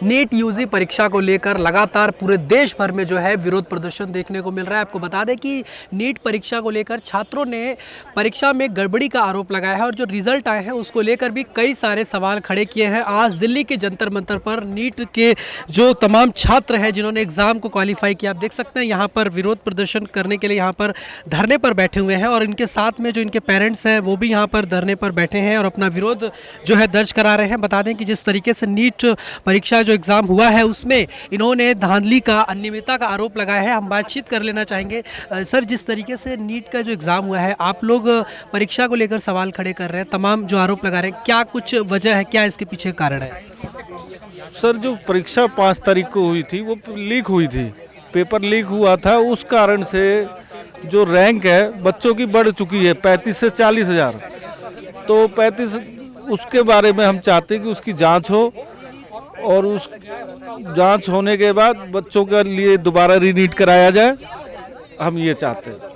NEET UG परीक्षा को लेकर लगातार पूरे देश भर में जो है विरोध प्रदर्शन देखने को मिल रहा है। आपको बता दें कि नीट परीक्षा को लेकर छात्रों ने परीक्षा में गड़बड़ी का आरोप लगाया है और जो रिजल्ट आए हैं उसको लेकर भी कई सारे सवाल खड़े किए हैं। आज दिल्ली के जंतर मंतर पर नीट के जो तमाम छात्र हैं जिन्होंने एग्ज़ाम को क्वालिफाई किया, आप देख सकते हैं यहाँ पर विरोध प्रदर्शन करने के लिए यहाँ पर धरने पर बैठे हुए हैं और इनके साथ में जो इनके पेरेंट्स हैं वो भी यहाँ पर धरने पर बैठे हैं और अपना विरोध जो है दर्ज करा रहे हैं। बता दें कि जिस तरीके से नीट परीक्षा जो एग्ज़ाम हुआ है उसमें इन्होंने धांधली का, अनियमितता का आरोप लगाया है। हम बातचीत कर लेना चाहेंगे। सर, जिस तरीके से नीट का जो एग्ज़ाम हुआ है, आप लोग परीक्षा को लेकर सवाल खड़े कर रहे हैं, तमाम जो आरोप लगा रहे हैं, क्या कुछ वजह है, क्या इसके पीछे कारण है? सर, जो परीक्षा 5 तारीख को हुई थी वो लीक हुई थी, पेपर लीक हुआ था। उस कारण से जो रैंक है बच्चों की बढ़ चुकी है 35 से 40 हज़ार। तो 35 उसके बारे में हम चाहते हैं कि उसकी जांच हो और उस जांच होने के बाद बच्चों के लिए दोबारा रीनीट कराया जाए, हम ये चाहते हैं।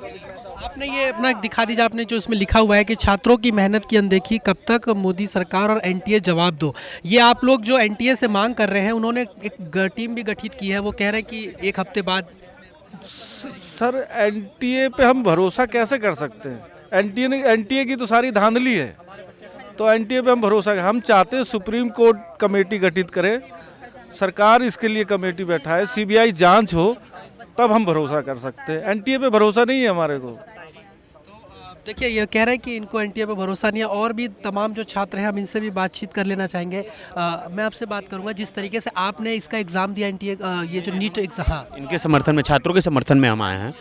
आपने ये अपना दिखा दीजिए, आपने जो इसमें लिखा हुआ है कि छात्रों की मेहनत की अनदेखी, कब तक मोदी सरकार और एनटीए जवाब दो। ये आप लोग जो एनटीए से मांग कर रहे हैं, उन्होंने एक टीम भी गठित की है, वो कह रहे हैं कि 1 हफ्ते बाद। सर, एनटीए पे हम भरोसा कैसे कर सकते हैं? एनटीए की तो सारी धांधली है, तो एनटीए पे हम भरोसा, हम चाहते हैं सुप्रीम कोर्ट कमेटी गठित करे, सरकार इसके लिए कमेटी बैठाए, सीबीआई जांच हो, तब हम भरोसा कर सकते हैं। एनटीए पे भरोसा नहीं है हमारे को। देखिए, ये कह रहे हैं कि इनको एनटीए पे भरोसा नहीं है और भी तमाम जो छात्र हैं हम इनसे भी बातचीत कर लेना चाहेंगे। मैं आपसे बात करूंगा, जिस तरीके से आपने इसका एग्ज़ाम दिया एनटीए, ये जो नीट एग्ज़ाम, हाँ, इनके समर्थन में, छात्रों के समर्थन में हम आए हैं।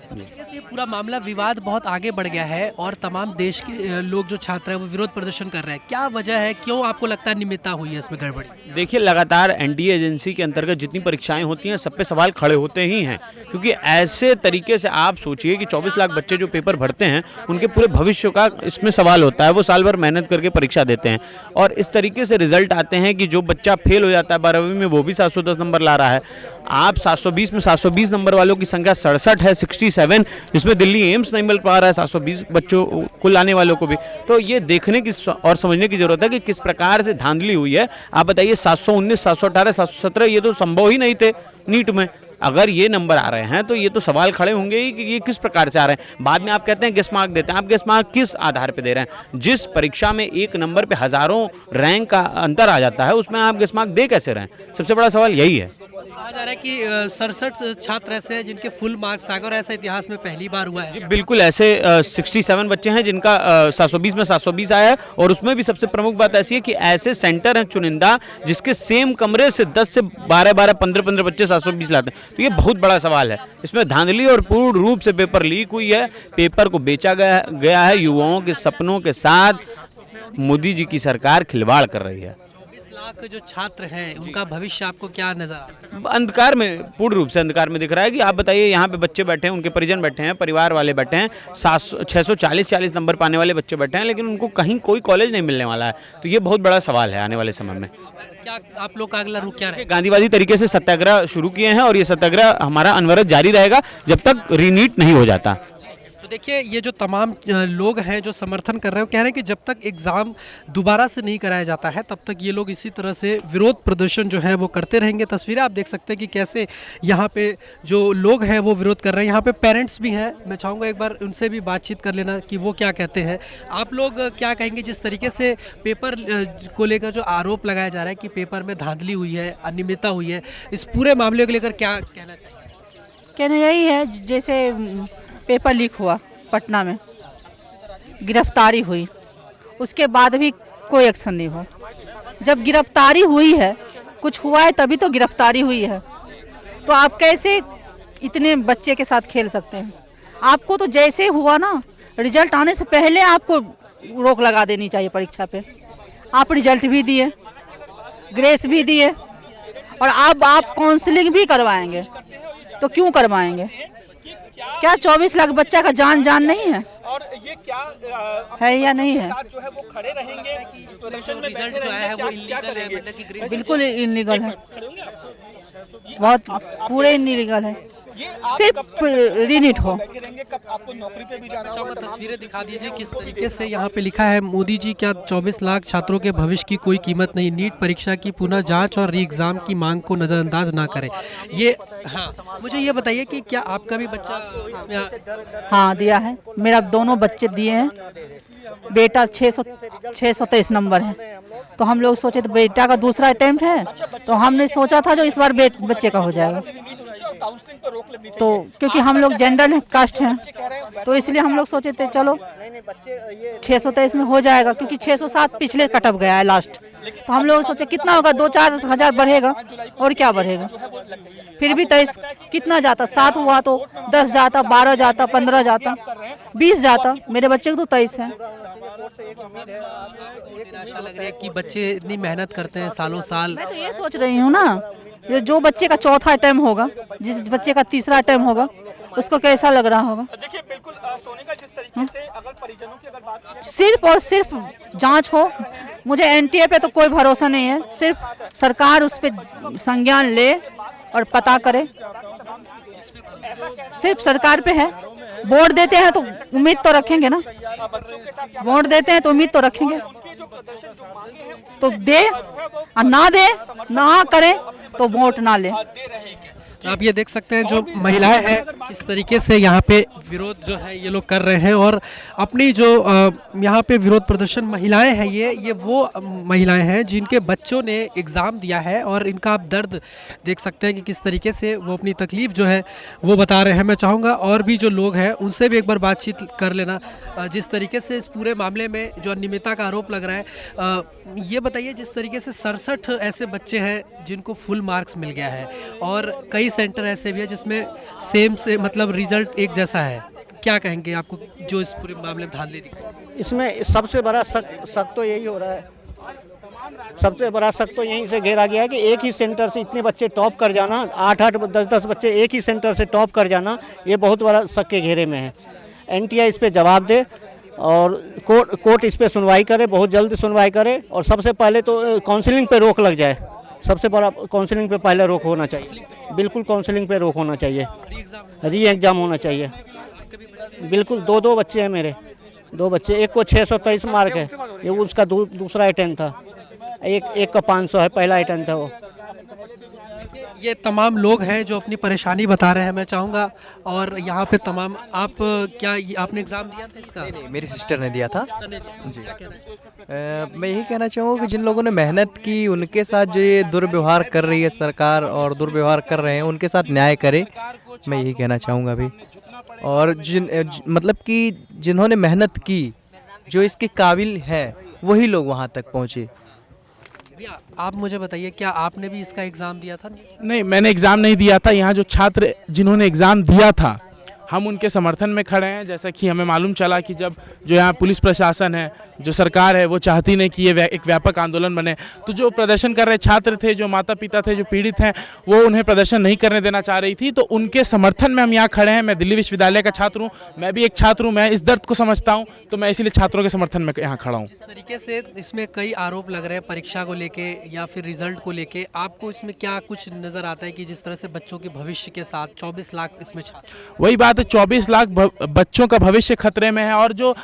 तरीके से ये पूरा मामला, विवाद बहुत आगे बढ़ गया है और तमाम देश के लोग जो छात्र हैं वो विरोध प्रदर्शन कर रहे हैं। क्या वजह है, क्यों आपको लगता है नियमितता हुई है इसमें गड़बड़ी? देखिए, लगातार एनडीए एजेंसी के अंतर्गत जितनी परीक्षाएं होती हैं सब पे सवाल खड़े होते ही हैं, क्योंकि ऐसे तरीके से आप सोचिए कि 24 लाख बच्चे जो पेपर भरते हैं उनके पूरे भविष्य का इसमें सवाल होता है। वो साल भर मेहनत करके परीक्षा देते हैं और इस तरीके से रिजल्ट आते हैं कि जो बच्चा फेल हो जाता है 12वीं में वो भी 710 नंबर ला रहा है। आप 720 में 720 नंबर वालों की संख्या 67 है, 67, जिसमें दिल्ली एम्स नहीं मिल पा रहा है 720 बच्चों को लाने वालों को भी। तो ये देखने की और समझने की जरूरत है कि किस प्रकार से धांधली हुई है। आप बताइए, 719, 718, 717 ये तो संभव ही नहीं थे नीट में। अगर ये नंबर आ रहे हैं तो ये तो सवाल खड़े होंगे ही कि ये किस प्रकार से आ रहे हैं। बाद में आप कहते हैं गेस मार्क देते हैं, आप गेस मार्क किस आधार पे दे रहे हैं? जिस परीक्षा में एक नंबर पे हजारों रैंक का अंतर आ जाता है उसमें आप गेस मार्क दे कैसे रहे हैं? सबसे बड़ा सवाल यही है। कहा जा रहा है कि 67 छात्र ऐसे हैं जिनके फुल मार्क्स आ गए और ऐसा इतिहास में पहली बार हुआ है। बिल्कुल, ऐसे 67 बच्चे हैं जिनका 720 में 720 आया है और उसमें भी सबसे प्रमुख बात ऐसी है कि ऐसे सेंटर हैं चुनिंदा जिसके सेम कमरे से 10 से 12, 15 बच्चे 720 लाते हैं। तो ये बहुत बड़ा सवाल है। इसमें धांधली और पूर्ण रूप से पेपर लीक हुई है, पेपर को बेचा गया है, युवाओं के सपनों के साथ मोदी जी की सरकार खिलवाड़ कर रही है। 24 लाख जो छात्र हैं उनका भविष्य आपको क्या नजर आ रहा है? अंधकार में, पूर्ण रूप से अंधकार में दिख रहा है। कि आप बताइए, यहाँ पे बच्चे बैठे हैं, उनके परिजन बैठे हैं, परिवार वाले बैठे हैं, 640 नंबर पाने वाले बच्चे बैठे हैं, लेकिन उनको कहीं कोई कॉलेज नहीं मिलने वाला है। तो ये बहुत बड़ा सवाल है आने वाले समय में। क्या आप लोग का अगला रुख क्या रहेगा? गांधीवादी तरीके से सत्याग्रह शुरू किए हैं और ये सत्याग्रह हमारा अनवरत जारी रहेगा जब तक रीनीट नहीं हो जाता। तो देखिए, ये जो तमाम लोग हैं जो समर्थन कर रहे हैं वो कह रहे हैं कि जब तक एग्ज़ाम दोबारा से नहीं कराया जाता है तब तक ये लोग इसी तरह से विरोध प्रदर्शन जो है वो करते रहेंगे। तस्वीरें आप देख सकते हैं कि कैसे यहाँ पे जो लोग हैं वो विरोध कर रहे हैं। यहाँ पे पेरेंट्स भी हैं, मैं चाहूँगा एक बार उनसे भी बातचीत कर लेना कि वो क्या कहते हैं। आप लोग क्या कहेंगे जिस तरीके से पेपर को लेकर जो आरोप लगाया जा रहा है कि पेपर में धांधली हुई है, अनियमितता हुई है, इस पूरे मामले को लेकर क्या कहना चाहिए? कहना यही है, जैसे पेपर लीक हुआ पटना में, गिरफ्तारी हुई, उसके बाद भी कोई एक्शन नहीं हुआ। जब गिरफ्तारी हुई है, कुछ हुआ है तभी तो गिरफ्तारी हुई है, तो आप कैसे इतने बच्चे के साथ खेल सकते हैं? आपको तो जैसे हुआ ना, रिजल्ट आने से पहले आपको रोक लगा देनी चाहिए परीक्षा पे। आप रिजल्ट भी दिए, ग्रेस भी दिए और अब आप काउंसलिंग भी करवाएंगे, तो क्यों करवाएंगे? क्या 24 लाख बच्चा का जान नहीं है? और ये क्या है या नहीं है? जो है वो खड़े रहेंगे, रिजल्ट जो है वो इलीगल है, मतलब कि बिल्कुल इलीगल है, बहुत पूरे इलीगल है। ये आप सिर्फ कब तक रीनीट हो। बैठे रहेंगे, कब आपको नौकरी पे भी जाना होगा? तस्वीरें दिखा दीजिए किस तरीके से यहाँ पे लिखा है, मोदी जी क्या 24 लाख छात्रों के भविष्य की कोई कीमत नहीं, नीट परीक्षा की पुनः जांच और री एग्जाम की मांग को नज़रअंदाज ना करें। ये हाँ, मुझे ये बताइए कि क्या आपका भी बच्चा इसमें हाँ दिया है, मेरा दोनों बच्चे दिए हैं। बेटा 623 नंबर है, तो हम लोग सोचे तो बेटा का दूसरा अटेम्प्ट है, तो हमने सोचा था जो इस बार बच्चे का हो जाएगा। काउंसलिंग पर रोक लगनी चाहिए। तो क्योंकि हम लोग जनरल कास्ट हैं, तो इसलिए हम लोग सोचे थे चलो 623 में हो जाएगा, क्योंकि 607 पिछले कटअप गया है लास्ट। तो हम लोग सोचे कितना होगा, 2-4 हज़ार बढ़ेगा और क्या बढ़ेगा। फिर भी 23 कितना जाता, 7 हुआ तो 10 जाता, 12 जाता, 15 जाता, 20 जाता। मेरे बच्चे को तो 23 है। निराशा लग रही है कि बच्चे इतनी मेहनत करते हैं सालों साल। मैं तो ये सोच रही हूँ ना, ये जो बच्चे का चौथा अटेम्प्ट होगा, जिस बच्चे का तीसरा अटेम्प्ट होगा, उसको कैसा लग रहा होगा। देखिए बिल्कुल सोनिका, जिस तरीके से अगर परिजनों की अगर बात की सिर्फ और सिर्फ जांच हो। मुझे एनटीए पे तो कोई भरोसा नहीं है, सिर्फ सरकार उस पर संज्ञान ले और पता करे, सिर्फ सरकार पे है। वोट देते हैं तो उम्मीद तो रखेंगे ना, वोट देते हैं तो उम्मीद तो रखेंगे, तो दे और ना दे, ना करे तो वोट ना ले। तो आप ये देख सकते हैं जो महिलाएं हैं किस तरीके से यहाँ पे विरोध जो है ये लोग कर रहे हैं, और अपनी जो यहाँ पे विरोध प्रदर्शन महिलाएं हैं, ये वो महिलाएं हैं जिनके बच्चों ने एग्ज़ाम दिया है, और इनका आप दर्द देख सकते हैं कि किस तरीके से वो अपनी तकलीफ़ जो है वो बता रहे हैं। मैं चाहूँगा और भी जो लोग हैं उनसे भी एक बार बातचीत कर लेना। जिस तरीके से इस पूरे मामले में जो अनियमितता का आरोप लग रहा है, ये बताइए, जिस तरीके से 67 ऐसे बच्चे हैं जिनको फुल मार्क्स मिल गया है, और कई सेंटर ऐसे भी है जिसमें सेम से मतलब रिजल्ट एक जैसा है, क्या कहेंगे आपको जो इस पूरे मामले में धांधली दिखाई? इसमें सबसे बड़ा शक तो यही हो रहा है, सबसे बड़ा शक तो यहीं से घेरा गया है कि एक ही सेंटर से इतने बच्चे टॉप कर जाना, 8-8 10-10 बच्चे एक ही सेंटर से टॉप कर जाना, ये बहुत बड़ा शक के घेरे में है। एनटीए इस पे जवाब दे और कोर्ट इस पे सुनवाई करे, बहुत जल्द सुनवाई करे, और सबसे पहले तो काउंसलिंग पे रोक लग जाए। सबसे बड़ा काउंसलिंग पे पहले रोक होना चाहिए, बिल्कुल काउंसलिंग पे रोक होना चाहिए, री एग्ज़ाम होना चाहिए। बिल्कुल 2 बच्चे हैं मेरे, 2 बच्चे, एक को 623 मार्क है, ये उसका दूसरा अटेम्प्ट था, एक का 500 है, पहला अटेम्प्ट था वो। ये तमाम लोग हैं जो अपनी परेशानी बता रहे हैं। मैं चाहूँगा, और यहाँ पे तमाम आप क्या आपने एग्ज़ाम दिया था इसका? नहीं, मेरी सिस्टर ने दिया था। जी, क्या कहना चाहिए? मैं यही कहना चाहूँगा कि जिन लोगों ने मेहनत की उनके साथ जो ये दुर्व्यवहार कर रही है सरकार और दुर्व्यवहार कर रहे हैं उनके साथ न्याय करे, मैं यही कहना चाहूँगा अभी। और मतलब कि जिन्होंने मेहनत की, जो इसके काबिल हैं, वही लोग वहाँ तक पहुँचे। भैया आप मुझे बताइए, क्या आपने भी इसका एग्ज़ाम दिया था? नहीं, मैंने एग्ज़ाम नहीं दिया था। यहाँ जो छात्र जिन्होंने एग्ज़ाम दिया था, हम उनके समर्थन में खड़े हैं। जैसा कि हमें मालूम चला कि जब जो यहाँ पुलिस प्रशासन है, जो सरकार है, वो चाहती नहीं कि ये एक व्यापक आंदोलन बने, तो जो प्रदर्शन कर रहे छात्र थे, जो माता पिता थे, जो पीड़ित हैं, वो उन्हें प्रदर्शन नहीं करने देना चाह रही थी, तो उनके समर्थन में हम यहाँ खड़े हैं। मैं दिल्ली विश्वविद्यालय का छात्र हूँ, मैं भी एक छात्र हूँ, मैं इस दर्द को समझता हूँ, तो मैं इसीलिए छात्रों के समर्थन में यहाँ खड़ा हूँ। इस तरीके से इसमें कई आरोप लग रहे हैं परीक्षा को लेके या फिर रिजल्ट को लेके, आपको इसमें क्या कुछ नज़र आता है कि जिस तरह से बच्चों के भविष्य के साथ 24 लाख इसमें छात्र? वही बात है, 24 लाख बच्चों का भविष्य खतरे में है। और जो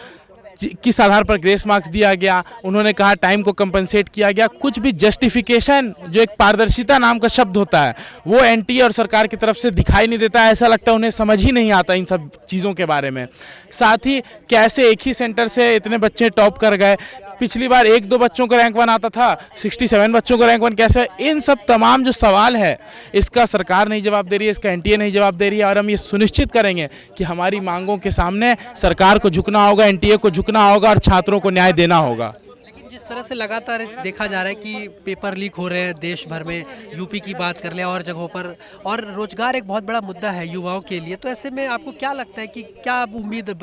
किस आधार पर ग्रेस मार्क्स दिया गया, उन्होंने कहा टाइम को कंपनसेट किया गया, कुछ भी जस्टिफिकेशन, जो एक पारदर्शिता नाम का शब्द होता है, वो एनटीए और सरकार की तरफ से दिखाई नहीं देता है। ऐसा लगता है उन्हें समझ ही नहीं आता इन सब चीज़ों के बारे में। साथ ही कैसे एक ही सेंटर से इतने बच्चे टॉप कर गए, पिछली बार 1-2 बच्चों को रैंक 1 आता था, 67 बच्चों को रैंक 1 कैसे? इन सब तमाम जो सवाल है, इसका सरकार नहीं जवाब दे रही है, इसका एनटीए नहीं जवाब दे रही है। और हम ये सुनिश्चित करेंगे कि हमारी मांगों के सामने सरकार को झुकना होगा, एनटीए को झुकना होगा और छात्रों को न्याय देना होगा। लेकिन जिस तरह से लगातार देखा जा रहा है कि पेपर लीक हो रहे हैं देश भर में, यूपी की बात कर लें और जगहों पर, और रोजगार एक बहुत बड़ा मुद्दा है युवाओं के लिए, तो ऐसे में आपको क्या लगता है कि क्या आप उम्मीद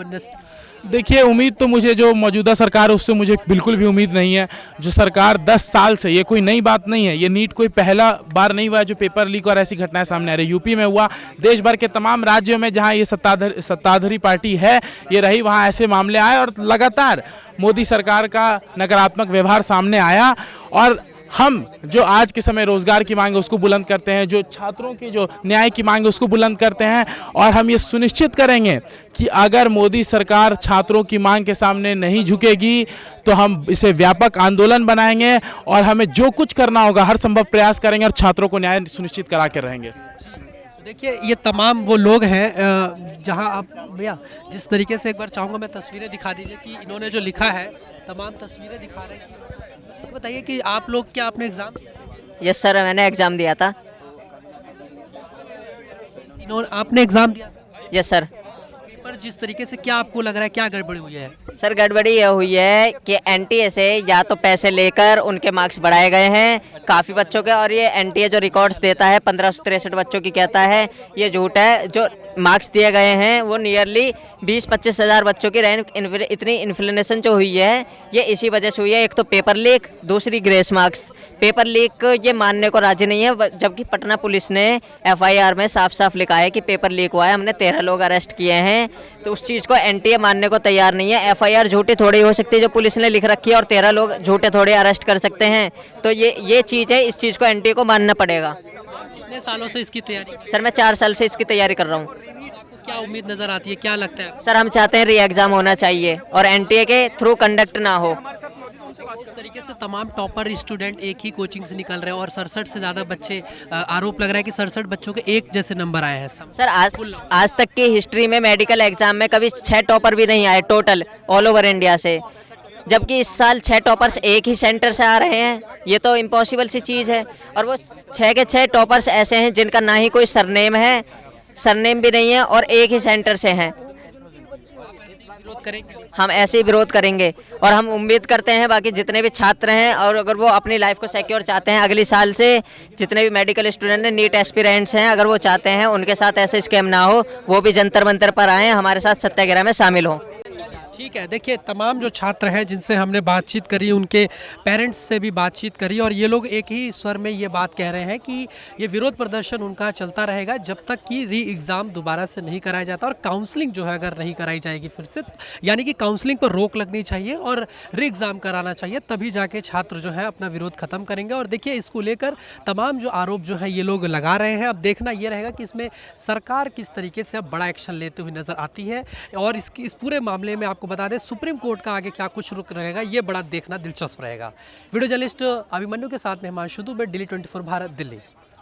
देखिए, उम्मीद तो मुझे जो मौजूदा सरकार है उससे मुझे बिल्कुल भी उम्मीद नहीं है। जो सरकार 10 साल से, ये कोई नई बात नहीं है, ये नीट कोई पहला बार नहीं हुआ है जो पेपर लीक और ऐसी घटनाएं सामने आ रही। यूपी में हुआ, देश भर के तमाम राज्यों में जहां ये सत्ताधारी पार्टी है ये रही, वहां ऐसे मामले आए और लगातार मोदी सरकार का नकारात्मक व्यवहार सामने आया। और हम जो आज के समय रोजगार की मांग है उसको बुलंद करते हैं, जो छात्रों की जो न्याय की मांग है उसको बुलंद करते हैं, और हम ये सुनिश्चित करेंगे कि अगर मोदी सरकार छात्रों की मांग के सामने नहीं झुकेगी तो हम इसे व्यापक आंदोलन बनाएंगे और हमें जो कुछ करना होगा हर संभव प्रयास करेंगे और छात्रों को न्याय सुनिश्चित करा के रहेंगे। देखिए ये तमाम वो लोग हैं जहां आप भैया जिस तरीके से, एक बार चाहूँगा मैं तस्वीरें दिखा दीजिए कि इन्होंने जो लिखा है, तमाम तस्वीरें दिखा रहे हैं कि ये बताइए कि आप लोग क्या आपने एग्ज़ाम दिया था? यस सर, मैंने एग्ज़ाम दिया था। आपने एग्ज़ाम दिया था? Yes sir. पेपर जिस तरीके से, क्या आपको लग रहा है क्या गड़बड़ी हुई है? सर गड़बड़ी यह हुई है कि एनटीए से या तो पैसे लेकर उनके मार्क्स बढ़ाए गए हैं काफ़ी बच्चों के, और ये एनटीए जो रिकॉर्ड्स देता है 1563 बच्चों की कहता है ये झूठ है। जो मार्क्स दिए गए हैं वो नियरली 20-25 हज़ार बच्चों की रैंक इतनी इन्फ्लेशन जो हुई है ये इसी वजह से हुई है। एक तो पेपर लीक, दूसरी ग्रेस मार्क्स। पेपर लीक ये मानने को राजी नहीं है, जबकि पटना पुलिस ने एफआईआर में साफ साफ लिखा है कि पेपर लीक हुआ है, हमने 13 लोग अरेस्ट किए हैं। तो उस चीज़ को एनटीए मानने को तैयार नहीं है। एफआईआर झूठी थोड़ी हो सकती है जो पुलिस ने लिख रखी है, और 13 लोग झूठे थोड़े अरेस्ट कर सकते हैं। तो ये चीज़ है, इस चीज़ को एनटीए को मानना पड़ेगा। कितने सालों से इसकी तैयारी? सर मैं 4 साल से इसकी तैयारी कर रहा हूँ। आपको क्या उम्मीद नज़र आती है, क्या लगता है? सर हम चाहते हैं री एग्ज़ाम होना चाहिए और एनटीए के थ्रू कंडक्ट ना हो। जिस तरीके से तमाम टॉपर स्टूडेंट एक ही कोचिंग से निकल रहे हैं और 67 से ज़्यादा बच्चे, आरोप लग रहा है कि 67 बच्चों के एक जैसे नंबर आए हैं। सर आज तक की हिस्ट्री में मेडिकल एग्जाम में कभी 6 टॉपर भी नहीं आए टोटल ऑल ओवर इंडिया से, जबकि इस साल 6 टॉपर्स एक ही सेंटर से आ रहे हैं। ये तो इम्पॉसिबल सी चीज़ है। और वो 6 के 6 टॉपर्स ऐसे हैं जिनका ना ही कोई सरनेम है, सरनेम भी नहीं है, और एक ही सेंटर से हैं। हम ऐसे ही विरोध करेंगे और हम उम्मीद करते हैं बाकी जितने भी छात्र हैं, और अगर वो अपनी लाइफ को सिक्योर चाहते हैं अगली साल से, जितने भी मेडिकल स्टूडेंट हैं, नीट एस्पिरेंट्स हैं, अगर वो चाहते हैं उनके साथ ऐसे स्कैम ना हो, वो भी जंतर मंतर पर आएँ, हमारे साथ सत्याग्रह में शामिल हों। ठीक है, देखिए तमाम जो छात्र हैं जिनसे हमने बातचीत करी, उनके पेरेंट्स से भी बातचीत करी, और ये लोग एक ही स्वर में ये बात कह रहे हैं कि ये विरोध प्रदर्शन उनका चलता रहेगा जब तक कि री एग्ज़ाम दोबारा से नहीं कराया जाता, और काउंसलिंग जो है अगर नहीं कराई जाएगी फिर से, यानी कि काउंसलिंग पर रोक लगनी चाहिए और री एग्ज़ाम कराना चाहिए, तभी जाके छात्र जो है अपना विरोध खत्म करेंगे। और देखिए इसको लेकर तमाम जो आरोप जो है ये लोग लगा रहे हैं। अब देखना ये रहेगा कि इसमें सरकार किस तरीके से अब बड़ा एक्शन लेते हुए नज़र आती है, और इस पूरे मामले में आपको बता दें सुप्रीम कोर्ट का आगे क्या कुछ रुख रहेगा, ये बड़ा देखना दिलचस्प रहेगा। वीडियो जर्नलिस्ट अभिमन्यु के साथ में हिमांशु दुबे, Daily 24 भारत, दिल्ली।